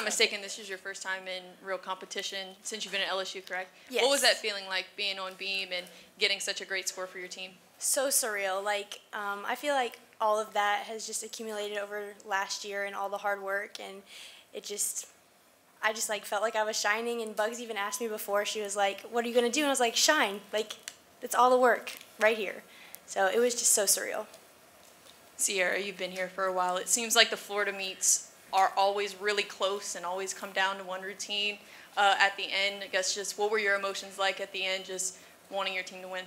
mistaken, this is your first time in real competition since you've been at LSU, correct? Yes. What was that feeling like, being on beam and getting such a great score for your team? So surreal. Like, I feel like all of that has just accumulated over last year and all the hard work, and I just like felt like I was shining. And Bugs even asked me before, she was like, "What are you gonna do?" And I was like, "Shine." Like, it's all the work right here. So it was just so surreal. Sierra, you've been here for a while. It seems like the Florida meets are always really close and always come down to one routine at the end. I guess just what were your emotions like at the end, just wanting your team to win?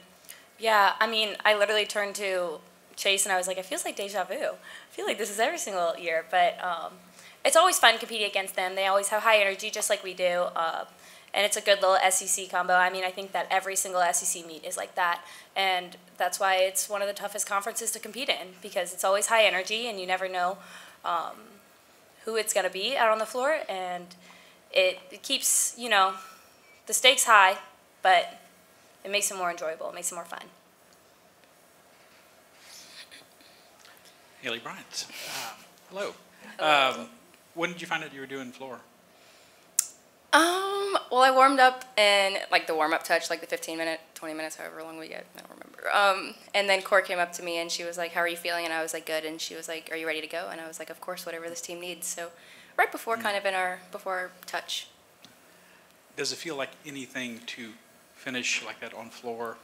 Yeah, I mean, I literally turned to Chase and I was like, it feels like deja vu. I feel like this is every single year, but it's always fun competing against them. They always have high energy just like we do, and it's a good little SEC combo. I mean, I think that every single SEC meet is like that, and that's why it's one of the toughest conferences to compete in, because it's always high energy and you never know who it's going to be out on the floor, and it keeps, you know, the stakes high, but it makes it more enjoyable. It makes it more fun. Haleigh Bryant. Hello. When did you find out you were doing floor? Well, I warmed up in, like, the warm-up touch, like the 15-minute, 20 minutes, however long we get. I don't remember. And then Cor came up to me, and she was like, "How are you feeling?" And I was like, "Good." And she was like, "Are you ready to go?" And I was like, "Of course, whatever this team needs." So right before, kind of before our touch. Does it feel like anything to finish like that on floor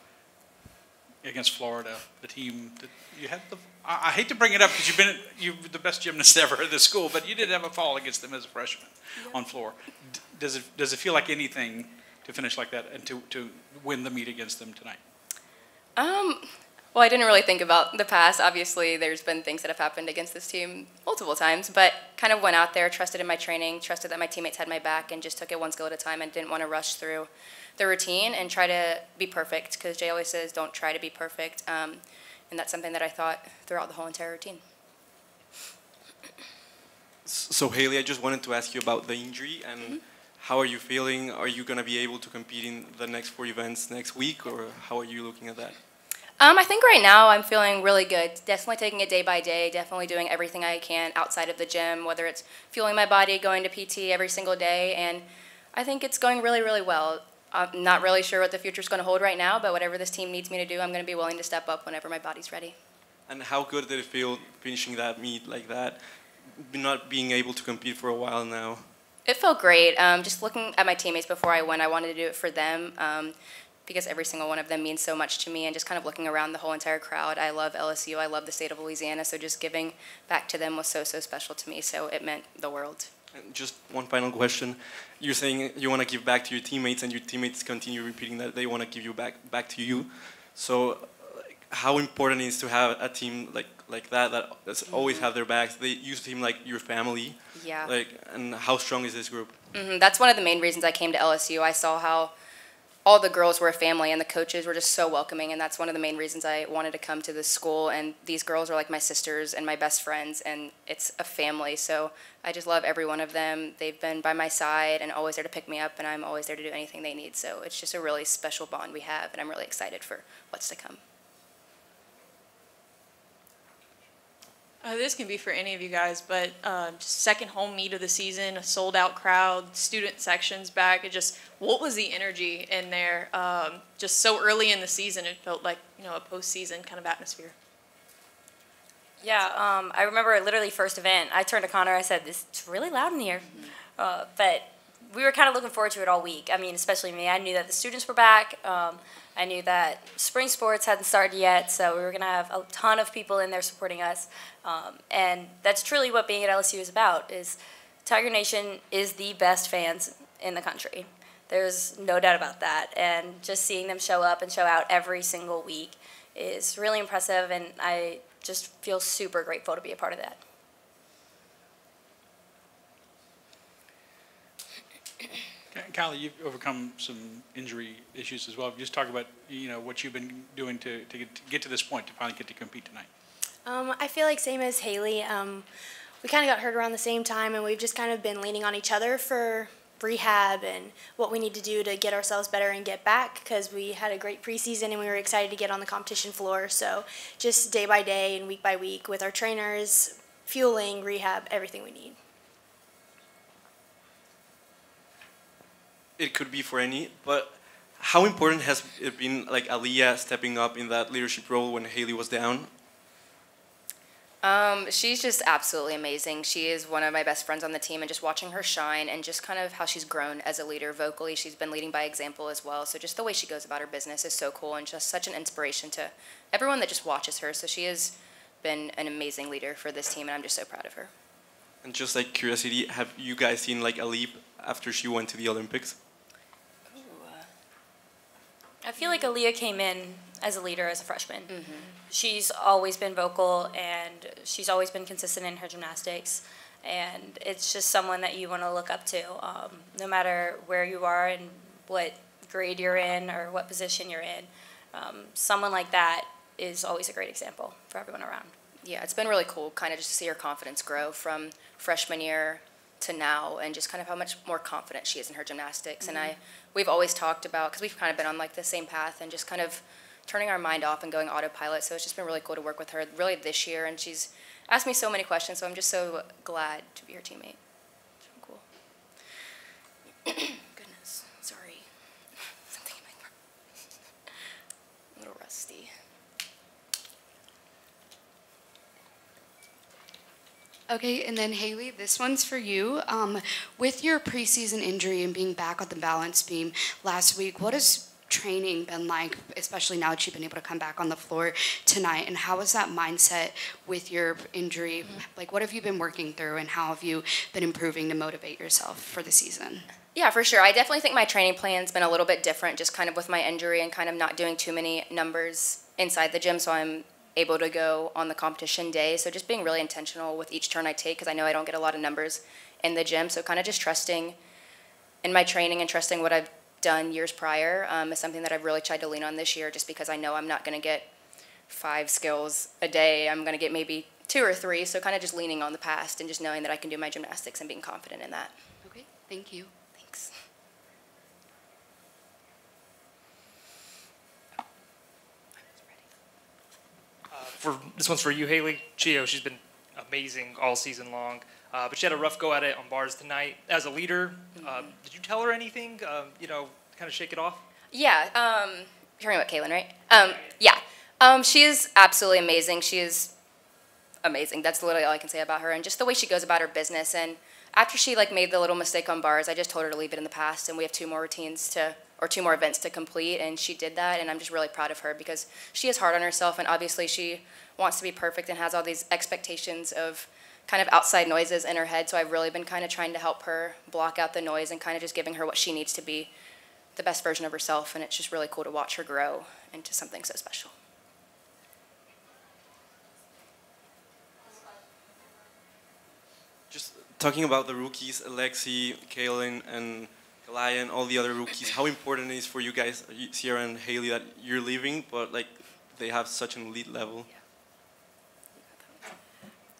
against Florida, the team that you had I hate to bring it up because you're the best gymnast ever at the school, but you did have a fall against them as a freshman on floor. Does it feel like anything to finish like that and to win the meet against them tonight? Well, I didn't really think about the past. Obviously, there's been things that have happened against this team multiple times, but kind of went out there, trusted in my training, trusted that my teammates had my back, and just took it one skill at a time and didn't want to rush through the routine and try to be perfect, because Jay always says, don't try to be perfect, and that's something that I thought throughout the whole entire routine. So, Haleigh, I just wanted to ask you about the injury, and how are you feeling? Are you going to be able to compete in the next 4 events next week, or how are you looking at that? I think right now I'm feeling really good. Definitely taking it day by day, definitely doing everything I can outside of the gym, whether it's fueling my body, going to PT every single day, and I think it's going really, really well. I'm not really sure what the future's going to hold right now, but whatever this team needs me to do, I'm going to be willing to step up whenever my body's ready. And how good did it feel finishing that meet like that, not being able to compete for a while now? It felt great. Just looking at my teammates before I went, I wanted to do it for them, because every single one of them means so much to me, and just kind of looking around the whole entire crowd. I love LSU, I love the state of Louisiana, so just giving back to them was so, so special to me, so it meant the world. And just one final question. You're saying you want to give back to your teammates, and your teammates continue repeating that they want to give you back to you. So how important it is to have a team like that that's always have their backs? You seem like your family. Yeah. And how strong is this group? That's one of the main reasons I came to LSU. I saw how all the girls were a family, and the coaches were just so welcoming, and that's one of the main reasons I wanted to come to this school. And these girls are like my sisters and my best friends, and it's a family, so I just love every one of them. They've been by my side and always there to pick me up, and I'm always there to do anything they need, so it's just a really special bond we have, and I'm really excited for what's to come. This can be for any of you guys, but just second home meet of the season, a sold-out crowd, student sections back. What was the energy in there? Just so early in the season, it felt like, a postseason kind of atmosphere. Yeah, I remember literally first event, I turned to Connor, I said, it's really loud in here. But we were kind of looking forward to it all week. I mean, especially me. I knew that the students were back. I knew that spring sports hadn't started yet, so we were going to have a ton of people in there supporting us. And that's truly what being at LSU is about, is Tiger Nation is the best fans in the country. There's no doubt about that. And just seeing them show up and show out every single week is really impressive, and I just feel super grateful to be a part of that. Kylie, you've overcome some injury issues as well. Just talk about what you've been doing to get to this point, to finally get to compete tonight. I feel like same as Haleigh. We kind of got hurt around the same time, and we've just kind of been leaning on each other for rehab and what we need to do to get ourselves better and get back, because we had a great preseason and we were excited to get on the competition floor. So just day by day and week by week with our trainers, fueling, rehab, everything we need. it could be for any, but how important has it been, like Aaliyah stepping up in that leadership role when Haleigh was down? She's just absolutely amazing. She is one of my best friends on the team, and just watching her shine and just kind of how she's grown as a leader vocally. She's been leading by example as well. So just the way she goes about her business is so cool and just such an inspiration to everyone that just watches her. So she has been an amazing leader for this team, and I'm just so proud of her. And just like curiosity, have you guys seen like a leap after she went to the Olympics? I feel like Aaliyah came in as a leader as a freshman. She's always been vocal, and she's always been consistent in her gymnastics. And it's just someone that you want to look up to, no matter where you are and what grade you're in or what position you're in. Someone like that is always a great example for everyone around. Yeah, it's been really cool kind of just to see her confidence grow from freshman year to now, and just kind of how much more confident she is in her gymnastics. And we've always talked about, because we've kind of been on like the same path and just kind of turning our mind off and going autopilot. So it's just been really cool to work with her really this year, and she's asked me so many questions, so I'm just so glad to be her teammate. So cool. Goodness, sorry. Something in my throat. A little rusty. Okay, and then Haleigh, this one's for you. With your preseason injury and being back on the balance beam last week, what has training been like, especially now that you've been able to come back on the floor tonight? And how is that mindset with your injury? Like, what have you been working through, and how have you been improving to motivate yourself for the season? Yeah, for sure. I definitely think my training plan's been a little bit different, just kind of with my injury and kind of not doing too many numbers inside the gym, so I'm able to go on the competition day. So just being really intentional with each turn I take, because I know I don't get a lot of numbers in the gym. So kind of just trusting in my training and trusting what I've done years prior is something that I've really tried to lean on this year, just because I know I'm not going to get 5 skills a day. I'm going to get maybe 2 or 3. So kind of just leaning on the past and just knowing that I can do my gymnastics and being confident in that. Okay, thank you. Thanks. This one's for you, Haleigh. She's been amazing all season long, but she had a rough go at it on bars tonight. As a leader, did you tell her anything? Kind of shake it off. Yeah, you're talking about Kaylin, right? Yeah, she is absolutely amazing. She is amazing. That's literally all I can say about her, and just the way she goes about her business. And after she made the little mistake on bars, I just told her to leave it in the past, and we have 2 more events to complete, and she did that, and I'm just really proud of her, because she is hard on herself, and obviously she wants to be perfect and has all these expectations of kind of outside noises in her head. So I've really been kind of trying to help her block out the noise and kind of just giving her what she needs to be the best version of herself, and it's just really cool to watch her grow into something so special. Just talking about the rookies, Alexi, Kaylin, and Haleigh, and all the other rookies, how important it is for you guys, Sierra and Haleigh, that you're leaving, but they have such an elite level?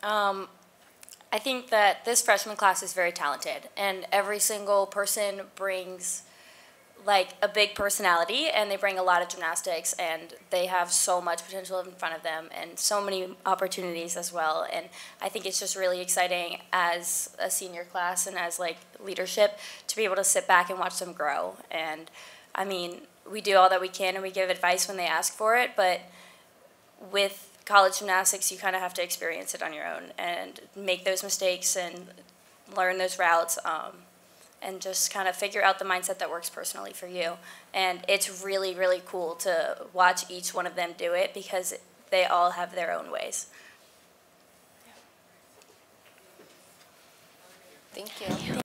I think that this freshman class is very talented, and every single person brings a big personality, and they bring a lot of gymnastics, and they have so much potential in front of them and so many opportunities as well. And I think it's just really exciting as a senior class and as leadership to be able to sit back and watch them grow. And I mean, we do all that we can, and we give advice when they ask for it, but with college gymnastics, you kind of have to experience it on your own and make those mistakes and learn those routes, and just kind of figure out the mindset that works personally for you. And it's really, really cool to watch each one of them do it, because they all have their own ways. Thank you.